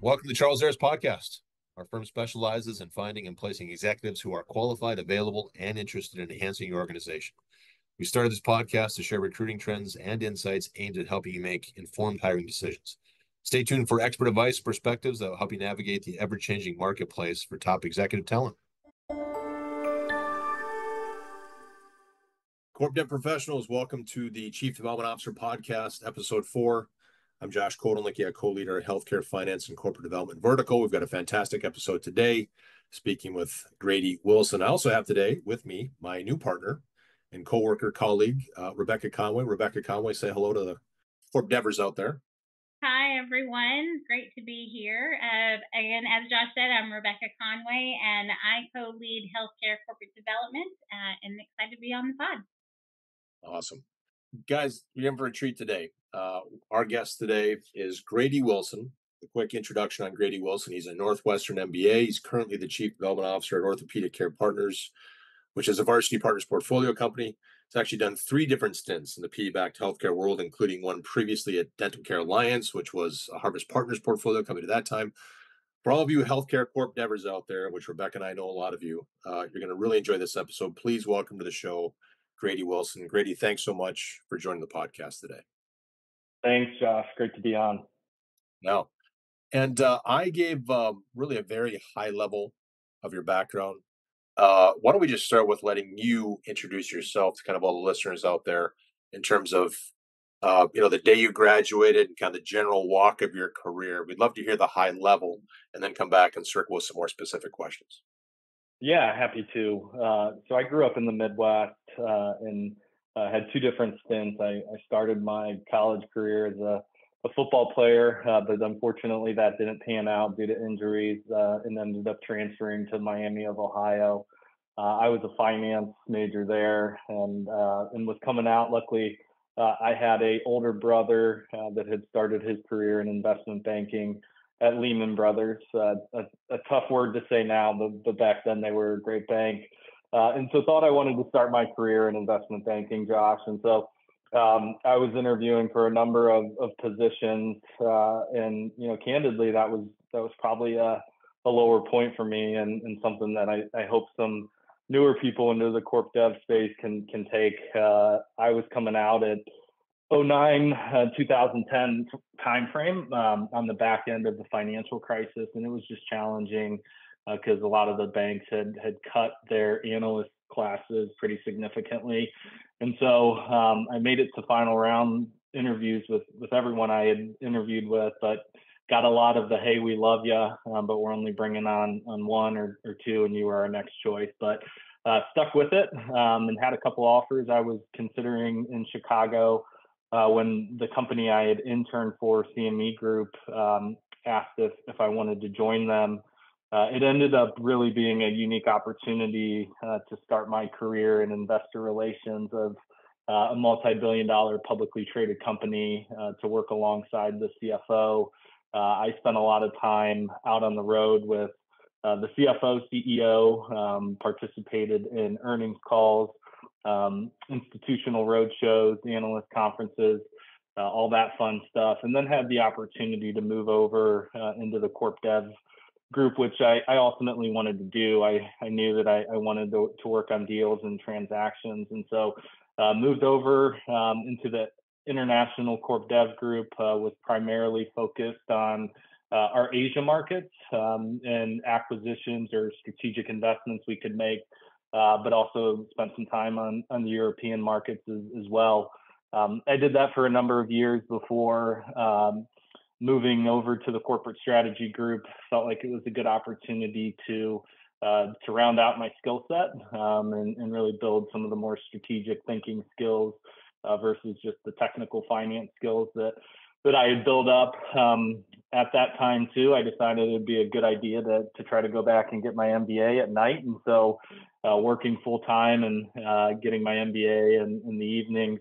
Welcome to the Charles Aris podcast. Our firm specializes in finding and placing executives who are qualified, available, and interested in enhancing your organization. We started this podcast to share recruiting trends and insights aimed at helping you make informed hiring decisions. Stay tuned for expert advice, perspectives that will help you navigate the ever-changing marketplace for top executive talent. Corp Dev Professionals, welcome to the Chief Development Officer Podcast, Episode 4. I'm Josh Kotelnicki, a co-leader at Healthcare Finance and Corporate Development Vertical. We've got a fantastic episode today, speaking with Grady Wilson. I also have today with me my new partner and co-worker colleague, Rebecca Conway. Rebecca Conway, say hello to the Corp Devers out there. Hi, everyone. Great to be here. Again, as Josh said, I'm Rebecca Conway, and I co-lead Healthcare Corporate Development, and excited to be on the pod. Awesome. Guys, you're in for a treat today. Our guest today is Grady Wilson. A quick introduction on Grady Wilson. He's a Northwestern MBA. He's currently the Chief Development Officer at Orthopedic Care Partners, which is a Varsity Partners portfolio company. He's actually done 3 different stints in the PE-backed healthcare world, including one previously at Dental Care Alliance, which was a Harvest Partners portfolio company at that time. For all of you healthcare corp devers out there, which Rebecca and I know a lot of you, you're going to really enjoy this episode. Please welcome to the show, Grady Wilson. Grady, thanks so much for joining the podcast today. Thanks, Josh. Great to be on. No. And I gave really a very high level of your background. Why don't we just start with letting you introduce yourself to kind of all the listeners out there in terms of, the day you graduated and kind of the general walk of your career. We'd love to hear the high level and then come back and circle with some more specific questions. Yeah, happy to. So I grew up in the Midwest and had 2 different stints. I started my college career as a football player, but unfortunately that didn't pan out due to injuries and ended up transferring to Miami of Ohio. I was a finance major there and was coming out. Luckily, I had an older brother that had started his career in investment banking at Lehman Brothers. A tough word to say now, but back then they were a great bank. And so thought I wanted to start my career in investment banking, Josh. And so I was interviewing for a number of positions, and candidly, that was probably a lower point for me, and something that I hope some newer people into the corp dev space can take. I was coming out at 2009, 2010 timeframe on the back end of the financial crisis, and it was just challenging because a lot of the banks had cut their analyst classes pretty significantly. And so I made it to final round interviews with everyone I had interviewed with, but got a lot of the, hey, we love you, but we're only bringing on 1 or 2, and you are our next choice. But stuck with it and had a couple offers. I was considering in Chicago when the company I had interned for, CME Group, asked if I wanted to join them. It ended up really being a unique opportunity to start my career in investor relations of a multi-billion-dollar publicly traded company to work alongside the CFO. I spent a lot of time out on the road with the CFO, CEO, participated in earnings calls, institutional roadshows, analyst conferences, all that fun stuff, and then had the opportunity to move over into the corp dev group, which I ultimately wanted to do. I knew that I wanted to work on deals and transactions, and so moved over into the international corp dev group, was primarily focused on our Asia markets and acquisitions or strategic investments we could make, but also spent some time on the European markets as well. I did that for a number of years before moving over to the corporate strategy group. Felt like it was a good opportunity to round out my skill set and really build some of the more strategic thinking skills versus just the technical finance skills that I had built up at that time too. I decided it'd be a good idea to try to go back and get my MBA at night. And so working full time and getting my MBA in the evenings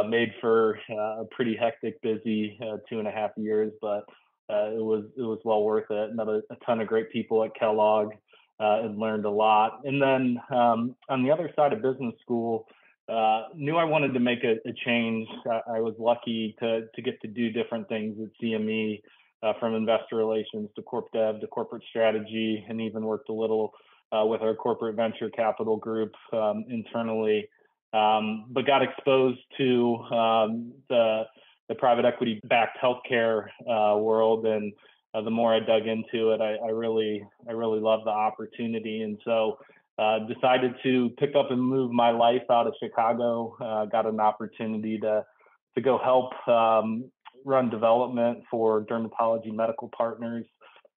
made for a pretty hectic, busy 2.5 years, but it was well worth it. Met a ton of great people at Kellogg and learned a lot. And then on the other side of business school, knew I wanted to make a change. I was lucky to get to do different things at CME, from investor relations to corp dev to corporate strategy, and even worked a little with our corporate venture capital group internally. But got exposed to the private equity backed healthcare world, and the more I dug into it, I really love the opportunity, and so decided to pick up and move my life out of Chicago. Got an opportunity to go help run development for Dermatology Medical Partners,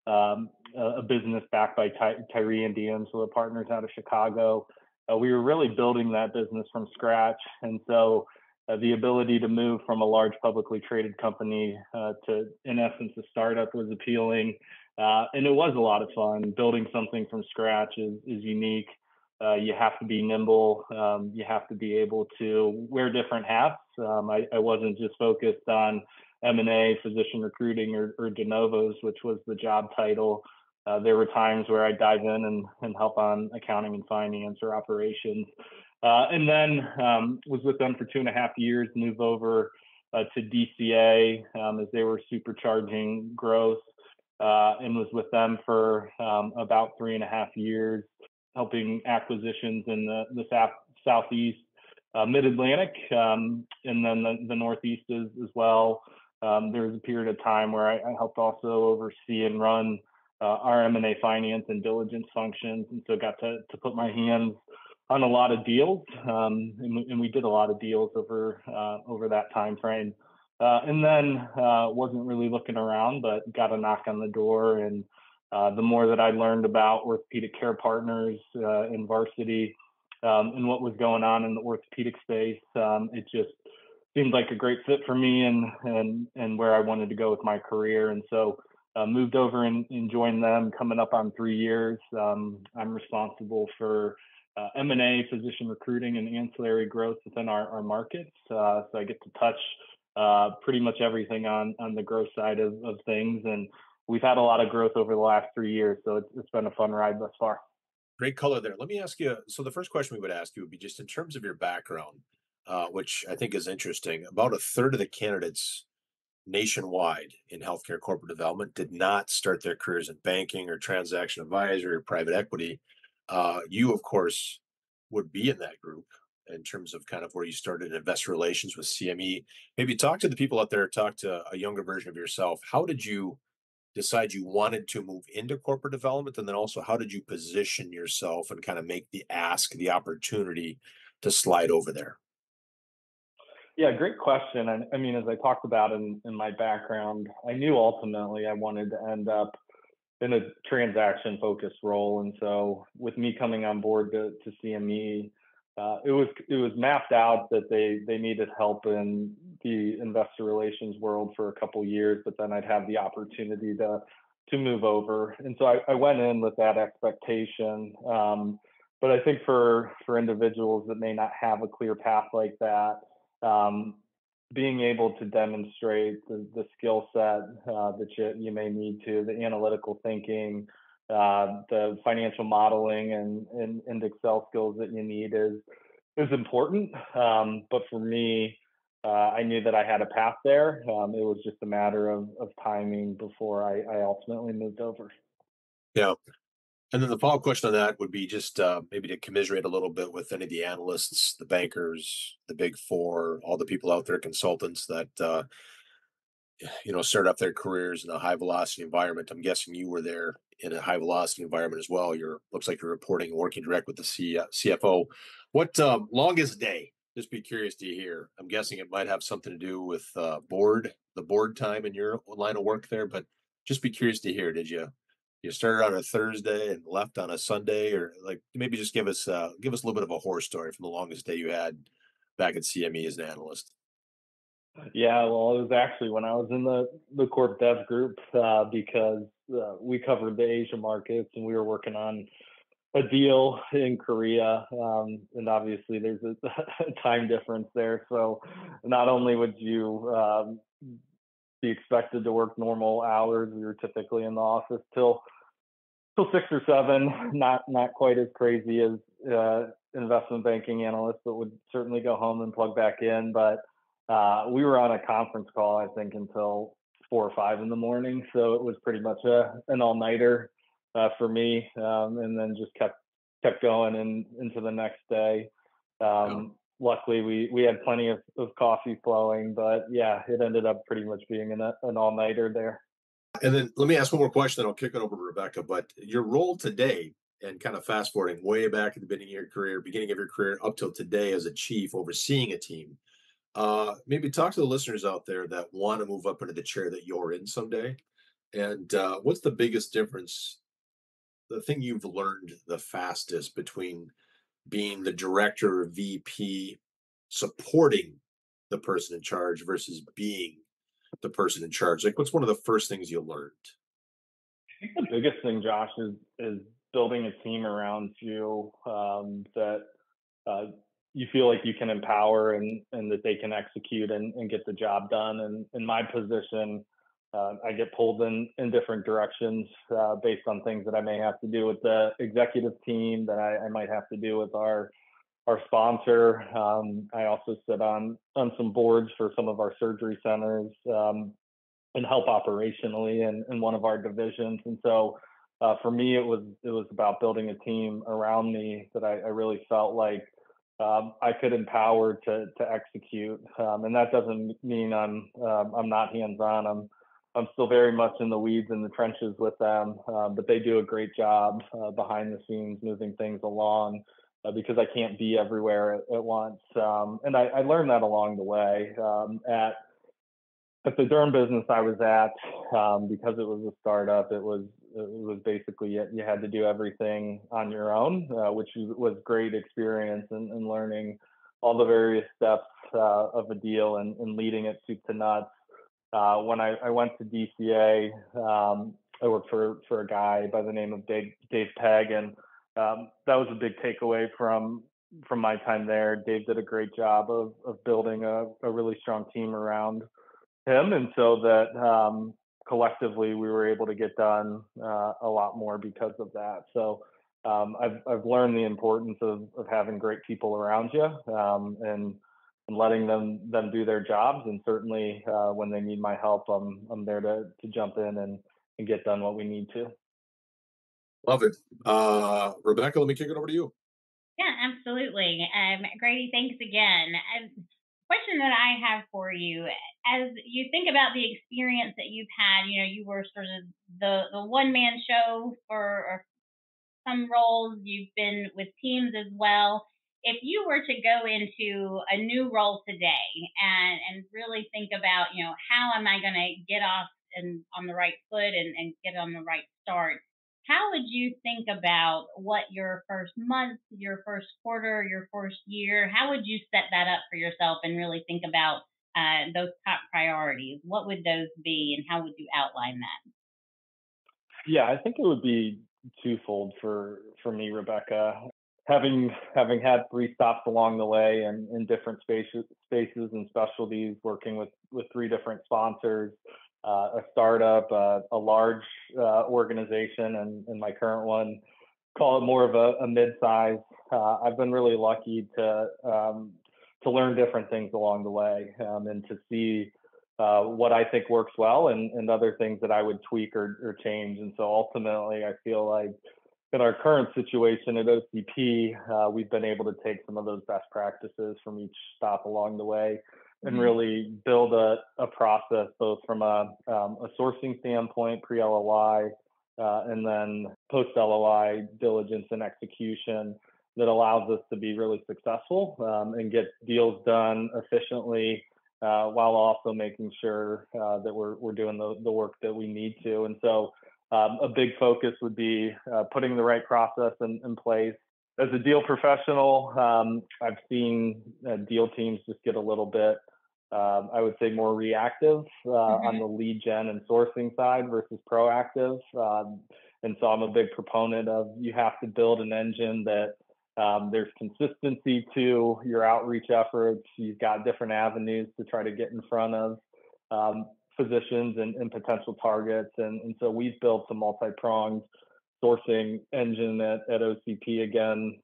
a business backed by Tyree and D'Angelo Partners out of Chicago. We were really building that business from scratch, and so the ability to move from a large publicly traded company to, in essence, a startup was appealing. And it was a lot of fun. Building something from scratch is unique. You have to be nimble. You have to be able to wear different hats. I wasn't just focused on M&A, physician recruiting, or de novos, which was the job title. There were times where I'd dive in and help on accounting and finance or operations. And then was with them for 2.5 years, moved over to DCA as they were supercharging growth, and was with them for about 3.5 years, helping acquisitions in the Southeast, Mid-Atlantic, and then the Northeast as well. There was a period of time where I helped also oversee and run our M&A finance and diligence functions, and so got to put my hands on a lot of deals, and we did a lot of deals over that time frame. And then wasn't really looking around, but got a knock on the door, and the more that I learned about Orthopedic Care Partners and Varsity and what was going on in the orthopedic space, it just seemed like a great fit for me and where I wanted to go with my career. And so moved over and joined them, coming up on 3 years. I'm responsible for M&A, physician recruiting, and ancillary growth within our markets. So I get to touch pretty much everything on the growth side of things. And we've had a lot of growth over the last 3 years. So it's been a fun ride thus far. Great color there. Let me ask you. So the first question we would ask you would be just in terms of your background, which I think is interesting. About a third of the candidates nationwide in healthcare corporate development did not start their careers in banking or transaction advisory or private equity. You, of course, would be in that group in terms of kind of where you started in investor relations with CME. Maybe talk to the people out there, talk to a younger version of yourself. How did you decide you wanted to move into corporate development? And then also, how did you position yourself and kind of make the ask, the opportunity to slide over there? Yeah, great question. And I mean, as I talked about in my background, I knew ultimately I wanted to end up in a transaction focused role. And so with me coming on board to CME, it was mapped out that they needed help in the investor relations world for a couple years, but then I'd have the opportunity to move over. And so I went in with that expectation. But I think for individuals that may not have a clear path like that, being able to demonstrate the skill set that you may need to, the analytical thinking, the financial modeling and Excel skills that you need is important. But for me, I knew that I had a path there. It was just a matter of timing before I ultimately moved over. Yeah. And then the follow-up question on that would be just maybe to commiserate a little bit with any of the analysts, the bankers, the big four, all the people out there, consultants that start up their careers in a high velocity environment. I'm guessing you were there in a high velocity environment as well. Looks like you're reporting and working direct with the CFO. What longest day? Just be curious to hear. I'm guessing it might have something to do with the board time in your line of work there, but just be curious to hear. Did you started on a Thursday and left on a Sunday, or like maybe just give us a little bit of a horror story from the longest day you had back at CME as an analyst? Yeah, well, it was actually when I was in the corp dev group because we covered the Asia markets and we were working on a deal in Korea, and obviously there's a time difference there. So not only would you be expected to work normal hours, we were typically in the office till 6 or 7. Not quite as crazy as investment banking analysts, but would certainly go home and plug back in. But we were on a conference call, I think, until 4 or 5 in the morning. So it was pretty much an all-nighter for me, and then just kept going into the next day. Yeah. Luckily, we had plenty of coffee flowing, but yeah, it ended up pretty much being an all-nighter there. And then let me ask one more question, then I'll kick it over to Rebecca. But your role today, and kind of fast forwarding way back at the beginning of your career up till today as a chief overseeing a team, maybe talk to the listeners out there that want to move up into the chair that you're in someday. And what's the biggest difference, the thing you've learned the fastest between being the director or VP supporting the person in charge versus being the person in charge? Like, what's one of the first things you learned? I think the biggest thing, Josh, is building a team around you that uh, you feel like you can empower and that they can execute and get the job done. And in my position, I get pulled in different directions based on things that I may have to do with the executive team, that I might have to do with our sponsor. I also sit on some boards for some of our surgery centers, and help operationally in one of our divisions. And so for me, it was about building a team around me that I really felt like I could empower to execute. And that doesn't mean I'm not hands-on. I'm still very much in the weeds in the trenches with them, but they do a great job behind the scenes moving things along. Because I can't be everywhere at once, and I learned that along the way. At the derm business I was at, because it was a startup, it was basically you had to do everything on your own, which was great experience and learning all the various steps of a deal and leading it soup to nuts. When I went to DCA, I worked for a guy by the name of Dave Pegg, and that was a big takeaway from my time there. Dave did a great job of building a really strong team around him, and so that collectively we were able to get done a lot more because of that. So I've learned the importance of having great people around you, and letting them do their jobs. And certainly when they need my help, I'm there to jump in and get done what we need to. Love it. Rebecca, let me kick it over to you. Yeah, absolutely. Grady, thanks again. Question that I have for you, as you think about the experience that you've had, you were sort of the one man show for some roles, you've been with teams as well. If you were to go into a new role today and really think about, how am I going to get off and on the right foot and get on the right start, how would you think about what your first month, your first quarter, your first year, how would you set that up for yourself and really think about those top priorities? What would those be and how would you outline that? Yeah, I think it would be twofold for me, Rebecca. Having had 3 stops along the way and in different spaces and specialties, working with 3 different sponsors, a startup, a large organization, and my current one, call it more of a mid-size. I've been really lucky to learn different things along the way, and to see what I think works well and other things that I would tweak or change. And so ultimately, I feel like in our current situation at OCP, we've been able to take some of those best practices from each stop along the way and Mhm. really build a process both from a sourcing standpoint, pre-LOI, and then post-LOI diligence and execution that allows us to be really successful and get deals done efficiently, while also making sure that we're doing the work that we need to. And so a big focus would be putting the right process in place. As a deal professional, I've seen deal teams just get a little bit, I would say, more reactive on Mhm. the lead gen and sourcing side versus proactive. And so I'm a big proponent of, you have to build an engine that there's consistency to your outreach efforts. You've got different avenues to try to get in front of physicians and potential targets. And so we've built a multi-pronged sourcing engine at OCP, again,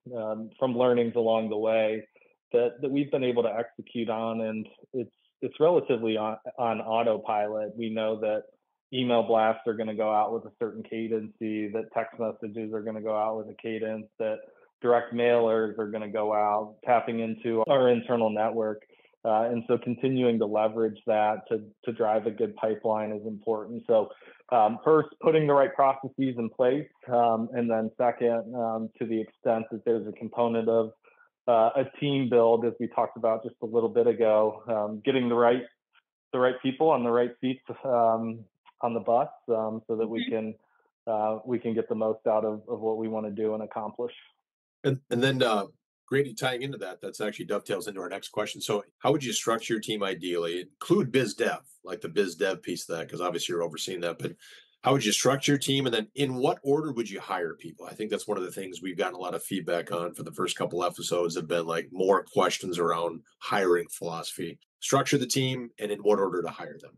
from learnings along the way that we've been able to execute on. And it's relatively on autopilot. We know that email blasts are going to go out with a certain cadency, that text messages are going to go out with a cadence, that direct mailers are going to go out, tapping into our internal network. And so continuing to leverage that to drive a good pipeline is important. So first, putting the right processes in place. And then second, to the extent that there's a component of a team build, as we talked about just a little bit ago, getting the right people on the right seats on the bus, so that we can get the most out of what we want to do and accomplish. And then Grady, tying into that, that's actually dovetails into our next question. So how would you structure your team ideally? Include biz dev, like the biz dev piece of that, because obviously you're overseeing that. But how would you structure your team? And then in what order would you hire people? I think that's one of the things we've gotten a lot of feedback on for the first couple episodes have been like more questions around hiring philosophy. Structure the team and in what order to hire them.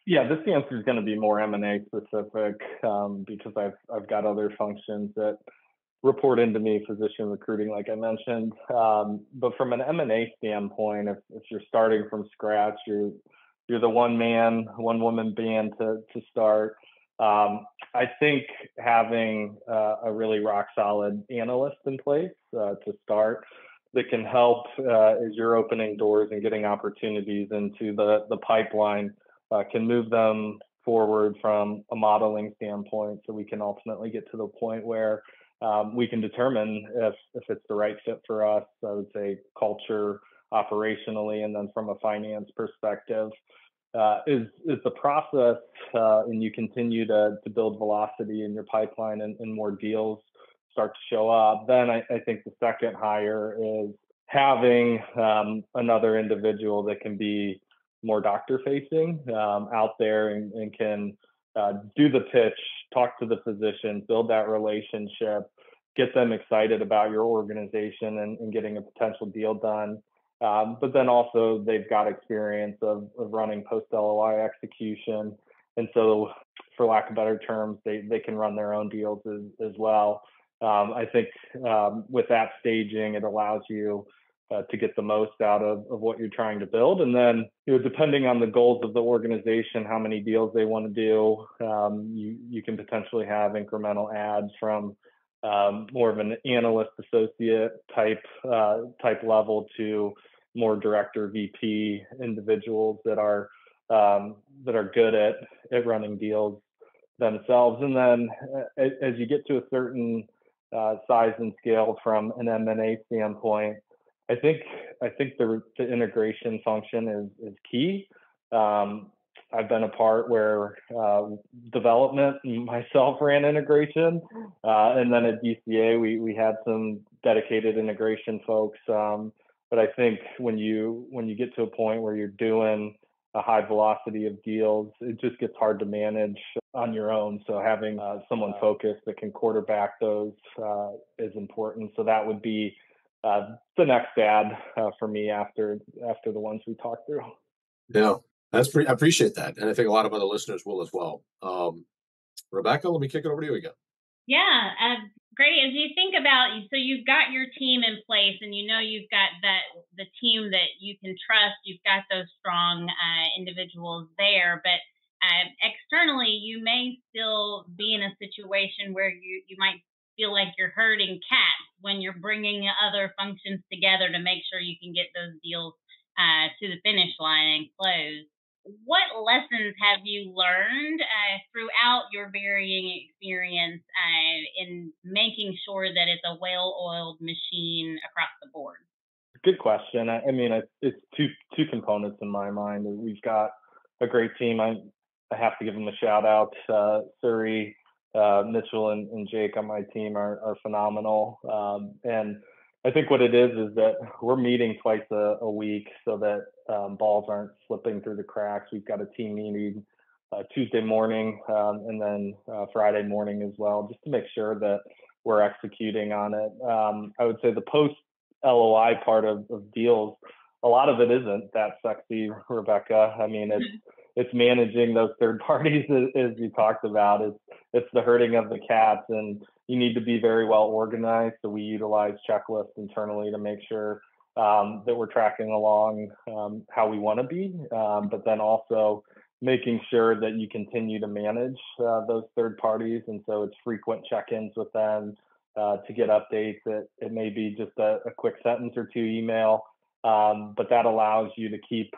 Yeah, this answer is going to be more M&A specific, because I've got other functions that report into me, physician recruiting, like I mentioned. But from an M&A standpoint, if you're starting from scratch, you're the one woman band to start. I think having a really rock solid analyst in place to start that can help as you're opening doors and getting opportunities into the pipeline, can move them forward from a modeling standpoint, so we can ultimately get to the point where we can determine if it's the right fit for us. I would say culture, operationally, and then from a finance perspective. Is the process, and you continue to build velocity in your pipeline and more deals start to show up, then I think the second hire is having another individual that can be more doctor facing out there and can do the pitch, talk to the physician, build that relationship, get them excited about your organization and getting a potential deal done. But then also they've got experience of running post LOI execution. And so for lack of better terms, they can run their own deals as well. I think with that staging, it allows you to get the most out of what you're trying to build. And then, depending on the goals of the organization, how many deals they want to do, you can potentially have incremental adds from more of an analyst associate type level to more director VP individuals that are good at running deals themselves. And then as you get to a certain size and scale from an M&A standpoint, I think the integration function is key. I've been a part where development myself ran integration, and then at DCA we had some dedicated integration folks. But I think when you get to a point where you're doing a high velocity of deals, it just gets hard to manage on your own. So having someone focused that can quarterback those is important. So that would be the next ad for me after the ones we talked through. Yeah, I appreciate that, and I think a lot of other listeners will as well. Rebecca, let me kick it over to you again. Yeah, Grady, as you think about, so you've got your team in place, and you've got the team that you can trust. You've got those strong individuals there, but externally, you may still be in a situation where you might feel like you're herding cats when you're bringing other functions together to make sure you can get those deals to the finish line and close. What lessons have you learned throughout your varying experience in making sure that it's a well-oiled machine across the board? Good question. I mean, it's two components in my mind. We've got a great team. I have to give them a shout out. Suri, Mitchell, and Jake on my team are phenomenal. And I think what it is that we're meeting twice a week so that balls aren't slipping through the cracks. We've got a team meeting Tuesday morning and then Friday morning as well, just to make sure that we're executing on it. I would say the post LOI part of deals, a lot of it isn't that sexy, Rebecca. I mean, it's managing those third parties as you talked about. It's the herding of the cats, and you need to be very well organized. So we utilize checklists internally to make sure that we're tracking along how we want to be, but then also making sure that you continue to manage those third parties. And so it's frequent check-ins with them to get updates. It may be just a quick sentence or two email, but that allows you to keep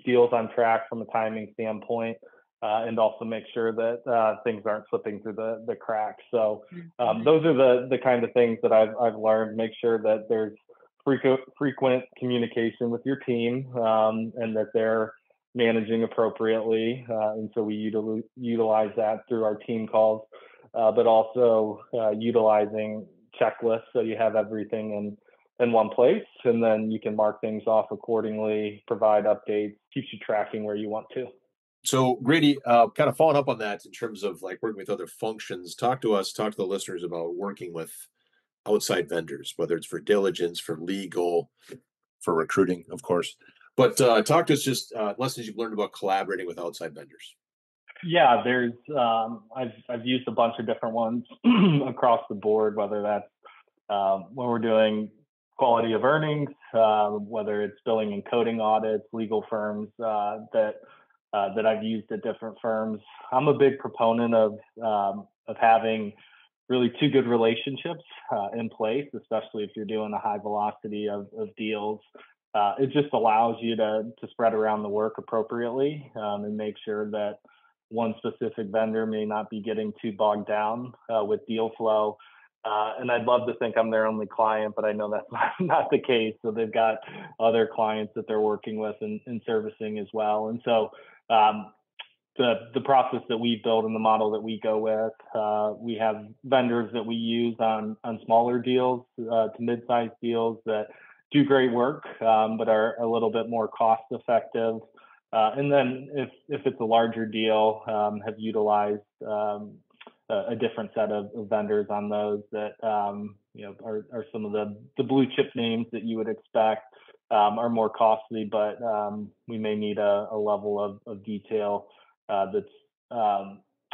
deals on track from a timing standpoint, and also make sure that things aren't slipping through the cracks. So those are the kind of things that I've learned. Make sure that there's frequent communication with your team, and that they're managing appropriately. And so we utilize that through our team calls, but also utilizing checklists so you have everything in one place, and then you can mark things off accordingly, provide updates, keeps you tracking where you want to. So Grady, kind of following up on that in terms of like working with other functions, talk to the listeners about working with outside vendors, whether it's for diligence, for legal, for recruiting, of course. But talk to us just lessons you've learned about collaborating with outside vendors. Yeah, there's I've used a bunch of different ones across the board, whether that's when we're doing quality of earnings, whether it's billing and coding audits, legal firms that I've used at different firms. I'm a big proponent of having really two good relationships in place, especially if you're doing a high velocity of deals. It just allows you to spread around the work appropriately, and make sure that one specific vendor may not be getting too bogged down with deal flow. And I'd love to think I'm their only client, but I know that's not the case. So they've got other clients that they're working with and servicing as well. And so the process that we build and the model that we go with, we have vendors that we use on smaller deals to mid-sized deals that do great work, but are a little bit more cost effective. And then if it's a larger deal, have utilized a different set of vendors on those that are some of the blue chip names that you would expect, are more costly, but we may need a level of detail that's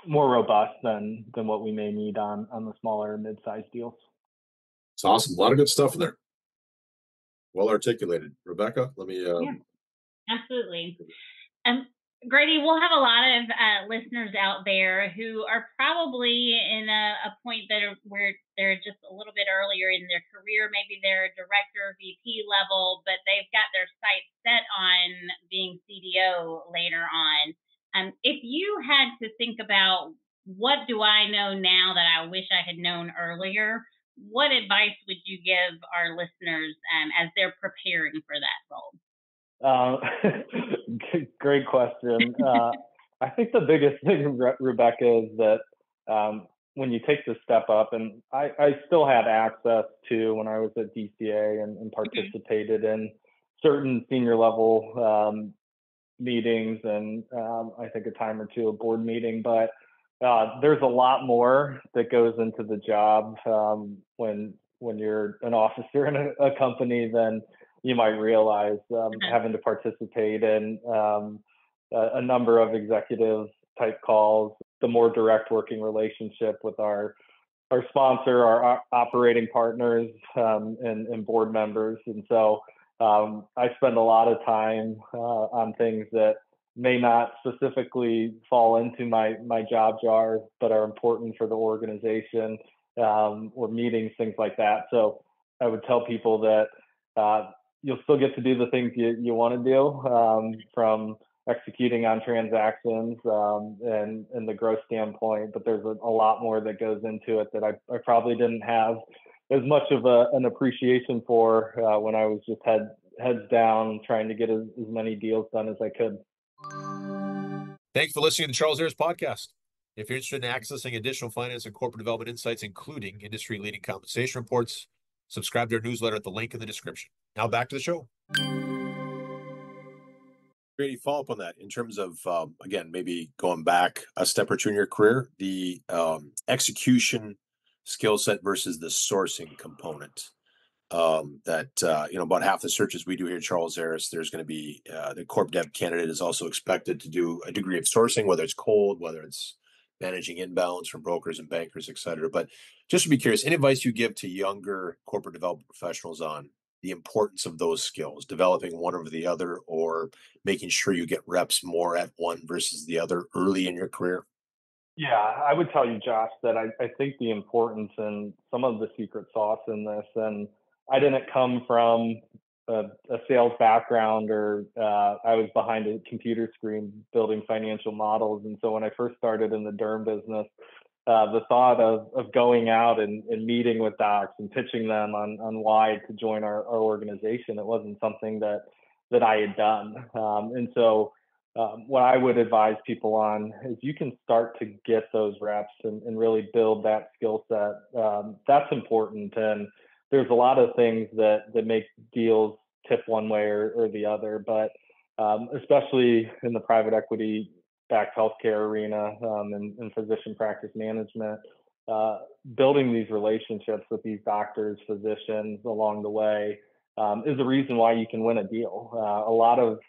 more robust than what we may need on the smaller and mid-sized deals. It's awesome. A lot of good stuff in there. Well articulated. Rebecca, let me Yeah, absolutely. Um, Grady, we'll have a lot of listeners out there who are probably in a point where they're just a little bit earlier in their career. Maybe they're a director, VP level, but they've got their sights set on being CDO later on. If you had to think about what do I know now that I wish I had known earlier, what advice would you give our listeners as they're preparing for that role? Great question. I think the biggest thing, Rebecca, is that when you take the step up, and I still had access to when I was at DCA and participated in certain senior level meetings, and I think a time or two a board meeting, but there's a lot more that goes into the job when you're an officer in a company than you might realize. Having to participate in a number of executive type calls, the more direct working relationship with our sponsor, our operating partners, and board members. And so I spend a lot of time on things that may not specifically fall into my job jar, but are important for the organization, or meetings, things like that. So I would tell people that you'll still get to do the things you want to do, from executing on transactions and the growth standpoint, but there's a lot more that goes into it that I probably didn't have as much of an appreciation for when I was just heads down trying to get as many deals done as I could. Thanks for listening to the Charles Harris podcast. If you're interested in accessing additional finance and corporate development insights, including industry-leading compensation reports, subscribe to our newsletter at the link in the description. Now back to the show. Grady, follow up on that in terms of, again, maybe going back a step or two in your career, the execution skill set versus the sourcing component. About half the searches we do here at Charles Harris, there's going to be the corp dev candidate is also expected to do a degree of sourcing, whether it's cold, whether it's managing inbounds from brokers and bankers, et cetera. But just to be curious, any advice you give to younger corporate development professionals on the importance of those skills, developing one over the other, or making sure you get reps more at one versus the other early in your career? Yeah, I would tell you, Josh, that I think the importance and some of the secret sauce in this, and I didn't come from a sales background or I was behind a computer screen building financial models. And so when I first started in the derm business, the thought of going out and meeting with docs and pitching them on why to join our organization, it wasn't something that I had done. And so what I would advise people on is you can start to get those reps and really build that skill set. That's important. And there's a lot of things that make deals tip one way or the other, but especially in the private equity backed healthcare arena and physician practice management, building these relationships with these doctors, physicians along the way is the reason why you can win a deal. A lot of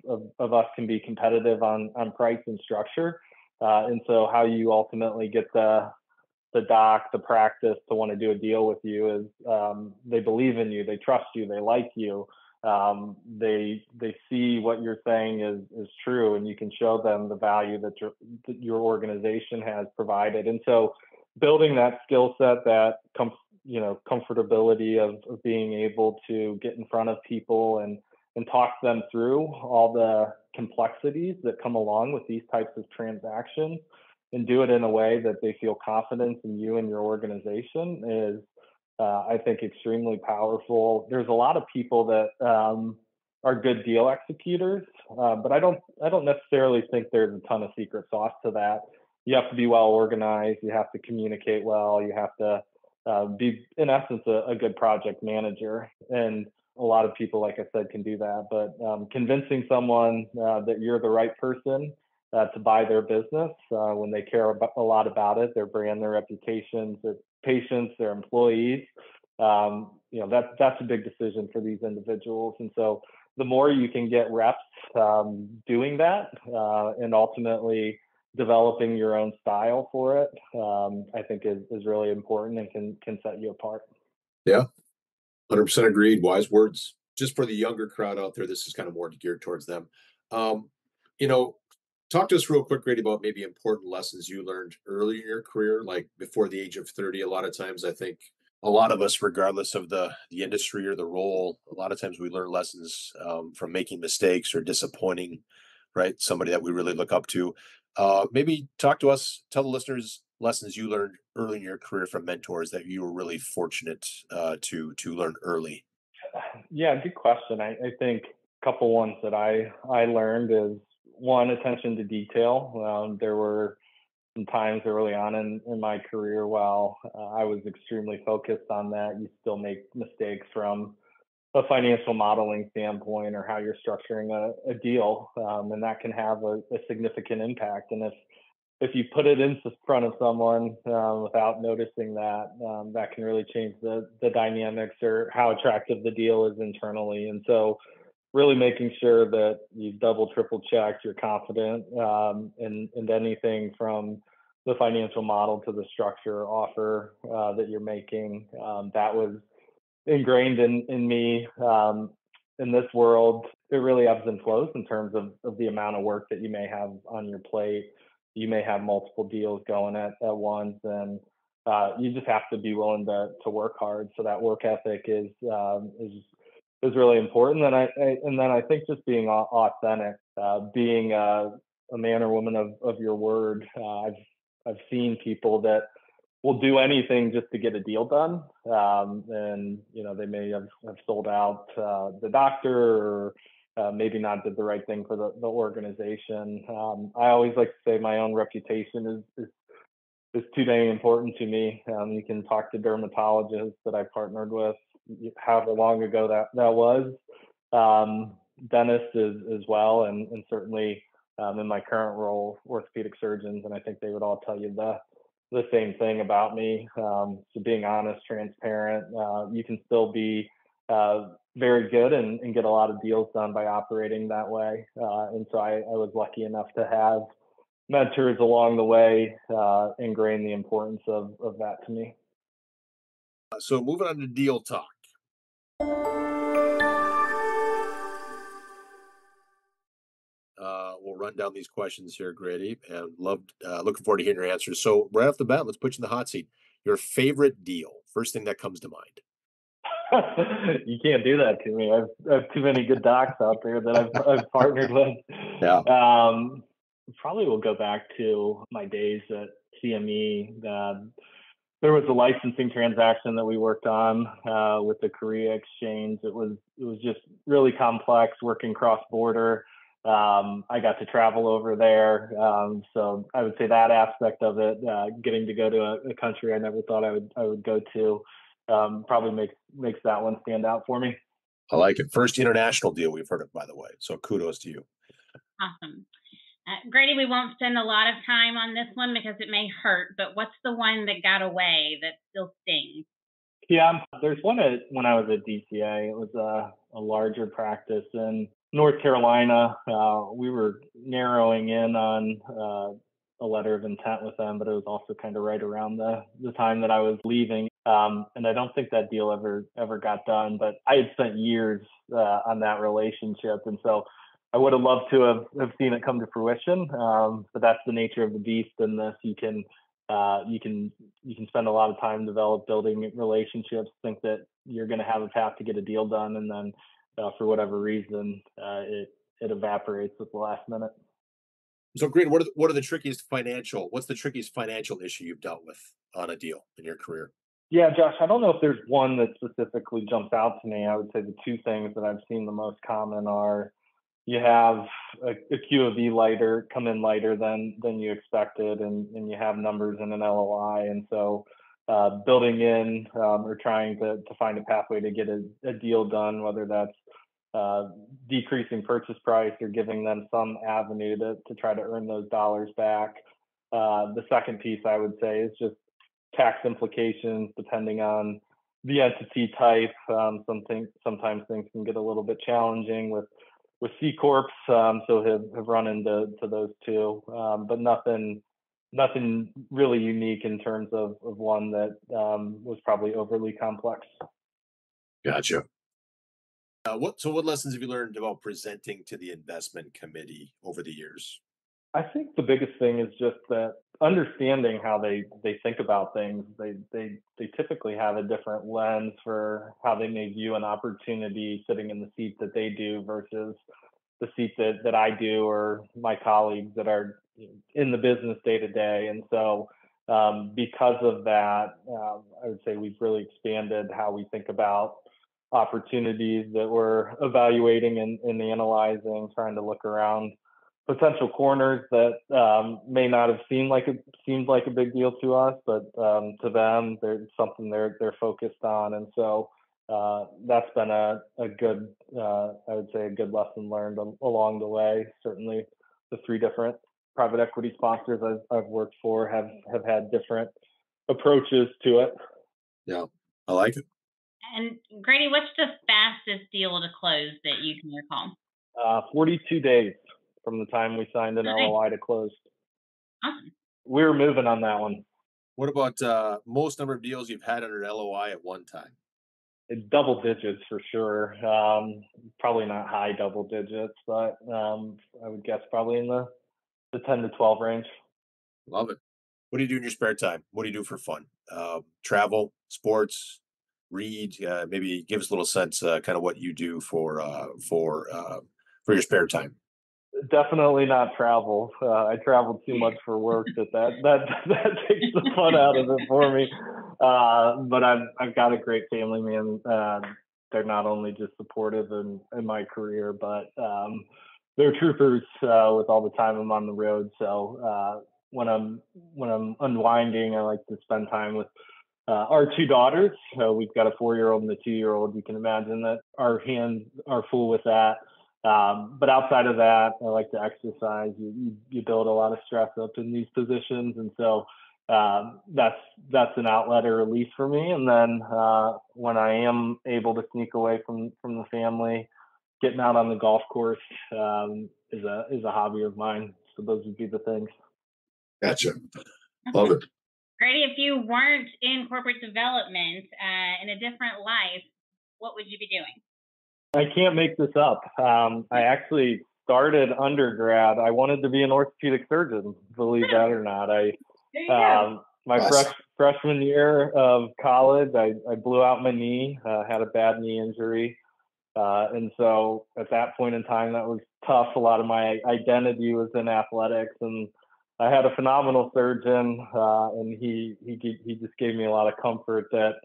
us can be competitive on price and structure. And so how you ultimately get the doc, the practice to want to do a deal with you is they believe in you, they trust you, they like you. They see what you're saying is true, and you can show them the value that your organization has provided. And so building that skill set, that comfortability of being able to get in front of people and talk them through all the complexities that come along with these types of transactions and do it in a way that they feel confidence in you and your organization is I think extremely powerful. There's a lot of people that are good deal executors, but I don't necessarily think there's a ton of secret sauce to that. You have to be well organized. You have to communicate well. You have to be, in essence, a good project manager. And a lot of people, like I said, can do that. But convincing someone that you're the right person to buy their business when they care a lot about it, their brand, their reputations, their patients, their employees, that's a big decision for these individuals. And so the more you can get reps doing that and ultimately developing your own style for it, I think is really important and can set you apart. Yeah, 100% agreed. Wise words. Just for the younger crowd out there, this is kind of more geared towards them. Um, you know, Talk to us real quick, Grady, about maybe important lessons you learned early in your career, like before the age of 30. A lot of times, I think a lot of us, regardless of the industry or the role, a lot of times we learn lessons from making mistakes or disappointing, right? Somebody that we really look up to. Maybe talk to us, tell the listeners lessons you learned early in your career from mentors that you were really fortunate to learn early. Yeah, good question. I think a couple ones that I learned is one, attention to detail. There were some times early on in my career while I was extremely focused on that. You still make mistakes from a financial modeling standpoint or how you're structuring a deal, and that can have a significant impact. And if you put it in front of someone without noticing that, that can really change the dynamics or how attractive the deal is internally. And so really making sure that you double, triple checked, you're confident in anything from the financial model to the structure offer that you're making. That was ingrained in me. In this world, it really ebbs and flows in terms of the amount of work that you may have on your plate. You may have multiple deals going at once, and you just have to be willing to work hard. So that work ethic is really important. And then I think just being authentic, being a man or woman of your word. I've seen people that will do anything just to get a deal done, and they may have sold out the doctor or maybe not did the right thing for the organization. I always like to say my own reputation is too dang important to me. You can talk to dermatologists that I partnered with, however long ago that was, dentists as well, and certainly in my current role, orthopedic surgeons, and I think they would all tell you the same thing about me. So being honest, transparent, you can still be very good and get a lot of deals done by operating that way. And so I was lucky enough to have mentors along the way ingrain the importance of that to me. So moving on to deal talk. we'll run down these questions here, Grady, and looking forward to hearing your answers. So right off the bat, let's put you in the hot seat. Your favorite deal, first thing that comes to mind. You can't do that to me. I have too many good docs out there that I've partnered with. Yeah. Probably will go back to my days at CME. There was a licensing transaction that we worked on with the Korea exchange. It was just really complex, working cross border. I got to travel over there, so I would say that aspect of it, getting to go to a country I never thought I would go to, probably makes that one stand out for me. I like it. First international deal we've heard of, by the way. So kudos to you. Awesome. Grady, we won't spend a lot of time on this one because it may hurt, but what's the one that got away that still stings? Yeah, there's one when I was at DCA. It was a larger practice in North Carolina. We were narrowing in on a letter of intent with them, but it was also kind of right around the time that I was leaving. And I don't think that deal ever got done, but I had spent years on that relationship. And so I would have loved to have seen it come to fruition. But that's the nature of the beast in this. You can spend a lot of time building relationships, think that you're going to have a path to get a deal done, and then for whatever reason, it evaporates at the last minute. So, Grady, what's the trickiest financial issue you've dealt with on a deal in your career? Yeah, Josh, I don't know if there's one that specifically jumps out to me. I would say the two things that I've seen the most common are you have a Q of E lighter come in lighter than you expected, and you have numbers in an LOI. And so building in or trying to find a pathway to get a deal done, whether that's decreasing purchase price or giving them some avenue to try to earn those dollars back. The second piece I would say is just tax implications depending on the entity type. Sometimes things can get a little bit challenging with C corps, so have run into those two, but nothing really unique in terms of one that was probably overly complex. Gotcha. What lessons have you learned about presenting to the investment committee over the years? I think the biggest thing is just that understanding how they think about things. They typically have a different lens for how they may view an opportunity sitting in the seat that they do versus the seat that I do or my colleagues that are in the business day to day. And so because of that, I would say we've really expanded how we think about opportunities that we're evaluating and analyzing, trying to look around potential corners that may not have seemed like a big deal to us, but to them, there's something they're focused on. And so that's been a good, I would say, a good lesson learned along the way. Certainly, the three different private equity sponsors I've worked for have had different approaches to it. Yeah, I like it. And Grady, what's the fastest deal to close that you can recall? 42 days from the time we signed an LOI to close. Awesome. We were moving on that one. What about most number of deals you've had under LOI at one time? Double digits for sure. Probably not high double digits, but I would guess probably in the 10 to 12 range. Love it. What do you do in your spare time? What do you do for fun? Travel, sports, read. Maybe give us a little sense, kind of what you do for your spare time. Definitely not travel. I travel too much for work that takes the fun out of it for me. But I've got a great family, man. They're not only just supportive in my career, but they're troopers with all the time I'm on the road. So when I'm unwinding, I like to spend time with our two daughters. We've got a 4-year-old and a 2-year-old. You can imagine that our hands are full with that. But outside of that, I like to exercise. You build a lot of stress up in these positions, and so that's an outlet or release for me. And then when I am able to sneak away from the family, getting out on the golf course is a hobby of mine. So those would be the things. Gotcha. Love it. Grady, if you weren't in corporate development in a different life, what would you be doing? I can't make this up. I actually started undergrad, I wanted to be an orthopedic surgeon, believe that or not. There you go. My freshman year of college, I blew out my knee, had a bad knee injury. And so at that point in time, that was tough. A lot of my identity was in athletics, and I had a phenomenal surgeon, and he just gave me a lot of comfort that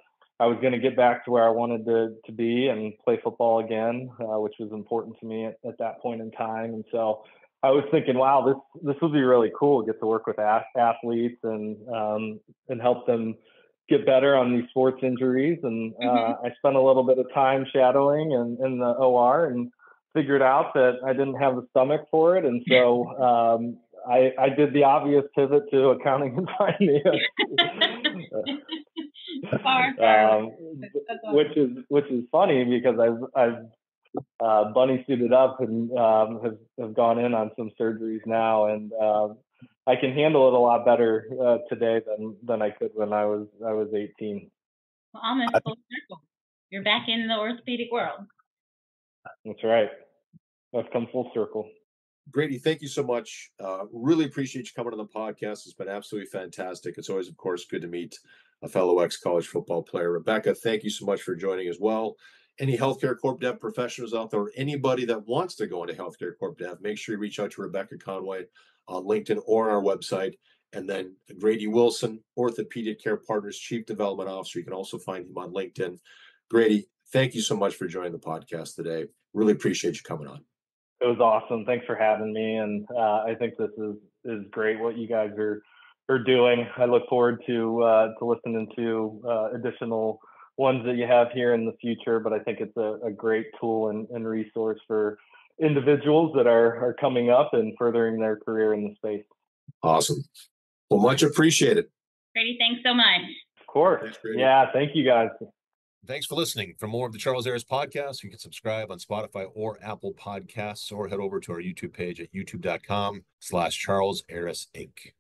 I was going to get back to where I wanted to be and play football again, which was important to me at that point in time. And so I was thinking, wow, this would be really cool. Get to work with athletes and help them get better on these sports injuries. And I spent a little bit of time shadowing in the OR and figured out that I didn't have the stomach for it. And so I did the obvious pivot to accounting and finance. Which is funny because I've bunny suited up and have gone in on some surgeries now, and I can handle it a lot better today than I could when I was 18. Well, almost full circle. You're back in the orthopedic world. That's right. I've come full circle. Grady, thank you so much. Really appreciate you coming on the podcast. It's been absolutely fantastic. It's always, of course, good to meet a fellow ex-college football player. Rebecca, thank you so much for joining as well. Any healthcare corp dev professionals out there, or anybody that wants to go into healthcare corp dev, make sure you reach out to Rebecca Conway on LinkedIn or our website. And then Grady Wilson, Orthopedic Care Partners Chief Development Officer. You can also find him on LinkedIn. Grady, thank you so much for joining the podcast today. Really appreciate you coming on. It was awesome. Thanks for having me. And I think this is great what you guys are doing. I look forward to listening to additional ones that you have here in the future. But I think it's a great tool and resource for individuals that are coming up and furthering their career in the space. Awesome. Well, much appreciated. Grady, thanks so much. Of course. Thanks, yeah, thank you guys. Thanks for listening. For more of the Charles Aris podcast, you can subscribe on Spotify or Apple Podcasts, or head over to our YouTube page at youtube.com/Charles Aris Inc.